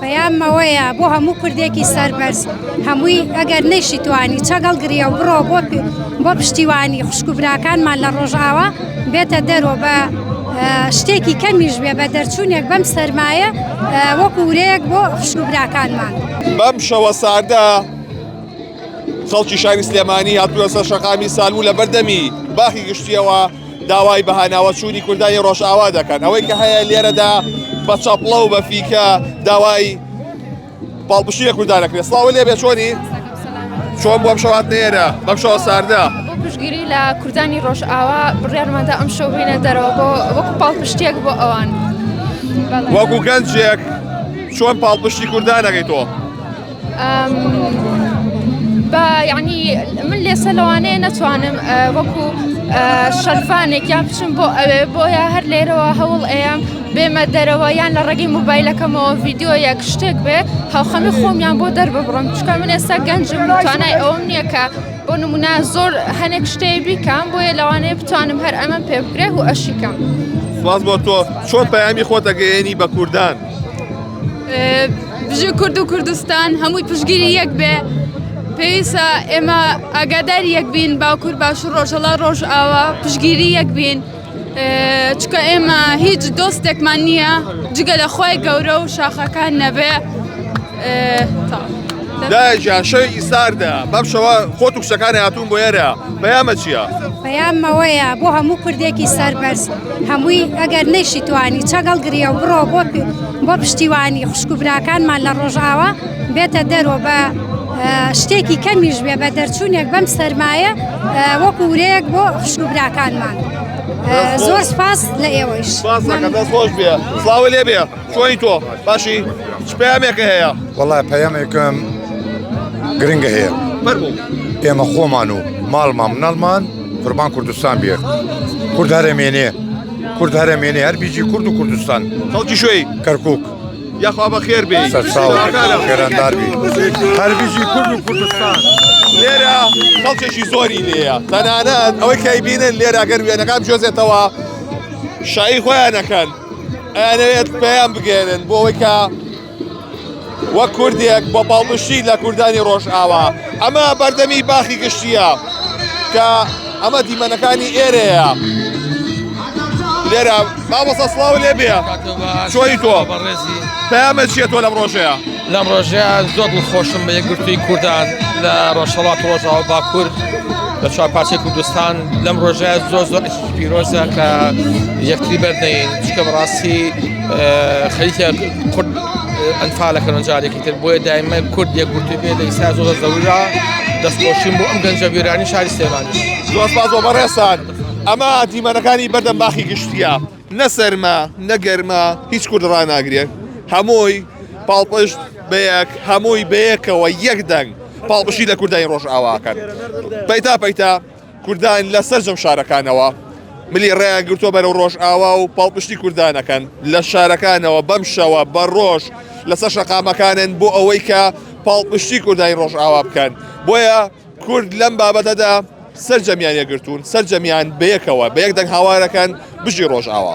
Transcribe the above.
پەیامەوەیە بۆ هەموو کوردێکی سەربەرز هەمووی ئەگەر نەیشی توانی چەگەڵ گریە و بڕۆ بۆ پشتیوانی خوشک و براکانمان لە ڕۆژئاوا بێتە دەرۆ بە شتێکی کەمیش بێ بە دەرچوونێک بەم سەرمایە وەکو ورەیەک بۆ خوشک و براکانمان. بەم شەوە ساردا خەڵکی شاری سلێمانی هاتووە سەر شەقامی سالوو لە بەردەمی باخی گشتیەوە داوای بەهاناوە چوونی کوردانی ڕۆژئاوا دەکەن. ئەوەی کە هەیە لێرەدا بە چەپڵە و بە فیکە داوای پاڵپشتیە کوردانەکرێت. سڵاو لێبێ، چۆنی؟ چۆن بۆ ئەم شەو هاتنێرە بەم شەوە ساردا؟ بۆ پشتگیری لە کوردانی ڕۆژئاوا بڕیارماندا ئەم شەو بینە دەرەوە بۆ وەکو پاڵپشتێک بۆ ئەوان. وەکو گەنجێک چۆن پاڵپشتی کوردانەکەی تۆ؟ یعنی من لێسە لەوانەیە نەتوانم وەکو شەرفانێک یان بچم بۆ ئەوێ بۆیە هەر لێرەوە هەوڵ ئەیەم بێمە دەرەوە یان لە ڕێگەی مۆبایلەکەمەوە ڤیدیۆیەک شتێک بێ هاوخەمی خۆمیان بۆ دەرببڕم، چکە من ئێستا گەنجم توانای ئەوم نییە کە بۆ نمونە زۆر هەنێک شتێ بیکەم بۆیە لەوانەیە بتوانم هەر ئەمە پێ بگرێ و ئەشیکەم. سپاس بۆ تۆ. چۆن پەیامی خۆت دەگەیەنی بە کوردان؟ بژێ کورد و کوردستان هەمووی پشتگیری یەک بێ، پێویستە ئێمە ئاگادار یەک بین، باوکوور باشوور ڕۆژهەڵا ڕۆژئاوا پشتگیری یەک بین، چکە ئێمە هیچ دۆستێکمان نییە جگە لە خۆی گەورە و شاخەکان نەبێ. دایجان شەوی ساردا بەم شەوە خۆت و کشتەکانی هاتوون بۆ ئێرە پەیامە چییە؟ پەیامەوەیە بۆ هەموو کوردێکی سەربەرز هەمووی ئەگەر نەیشی توانی چەگەڵ گریە و بڕۆ بۆ پشتیوانی خوشک و براکانمان لە ڕۆژئاوا بێتە دەرۆ بە شتێکی کەمیش بێ بە دەرچوونێک بەم سەرمایە وەکو ورەیەک بۆ خوشک و براکانمان. زۆر سپاس لە ئێوەش. دەست خۆش بێ. سڵاو لێبێ، چۆنی تۆ؟ باشی؟ چ پەیامێکە هەیە؟ وەڵای پەیامێکم گرنگە هەیە. فەرموو. ئێمە خۆمان و ماڵمان مناڵمان قوربان کوردستان بێ. کورد هەرێمێنێ، کورد هەرێمێنێ، هەر بیجی کورد و کوردستان. خەڵکی شوێی؟ کەرکووک. یاخوا بەخێر بێ. سەرچاو خێراندار بی. هەر بیجی کورد و کوردستان. لێرە خەڵکێکی زۆری لێیە. تەنانەت ئەوەی کەی بینن لێرە گەر وێنەکان بجۆزێتەوە شایی خۆیان نەکەن. ئەیانەوێت پێیان بگێنن بۆ ئەوەی کە وەک کوردێک بۆ پاڵپشتی لە کوردانی ڕۆژئاوا. ئەمە بەردەمی باخی گشتیە کە ئەمە دیمەنەکانی ئێرەیە. لێرە مامۆستا سڵاو لێبێ، چۆنی تۆ؟ پەیامە چییە تۆ لەم ڕۆژەیە؟ لەم ڕۆژەیە زۆر دڵخۆشم بە یەکگرتووی کوردان لە ڕۆژهەڵات ڕۆژئاوا باکوور لە چوار پارچەی کوردستان. لەم ڕۆژەیە زۆر پیرۆزە کە یەکتری بەردەین، چکە بەڕاستی خەریکە کورد ئەنفالەکەن جارێکی تر، بۆیە دایمە کورد یەکگرتووی بێ لە ئیستا زۆر زەویرا دەستخۆشیم بۆ ئەم گەنجە وێرانی شاری سلێمانی. زۆر سپاس بۆ بەڕێستان. ئەمە دیمەنەکانی بەردەم باخی گشتیە، نە سەرما نە گەرما، هیچ کورد ڕاناگرێت. هەمووی پاڵپشت بەیەک، هەمووی بەیەکەوە یەک دەنگ پاڵپشتی لە کوردانی ڕۆژئاواکەن. پەیتا کوردان لە سەرجەم شارەکانەوە ملی ڕێیان گرتووە بەرەو ڕۆژئاوا و پاڵپشتی کوردانەکەن لە شارەکانەوە بەم شەوە بە ڕۆژ لەسەر شەقامەکانن بۆ ئەوەی کە پاڵپشتی کوردانی ڕۆژئاوا بکەن. بۆیە کورد لەم بابەتەدا سەرجەمیان یەکگرتوون، سەرجەمیان بەیەکەوە بە یەک دەنگ هاوارەکەن بژی ڕۆژئاوا.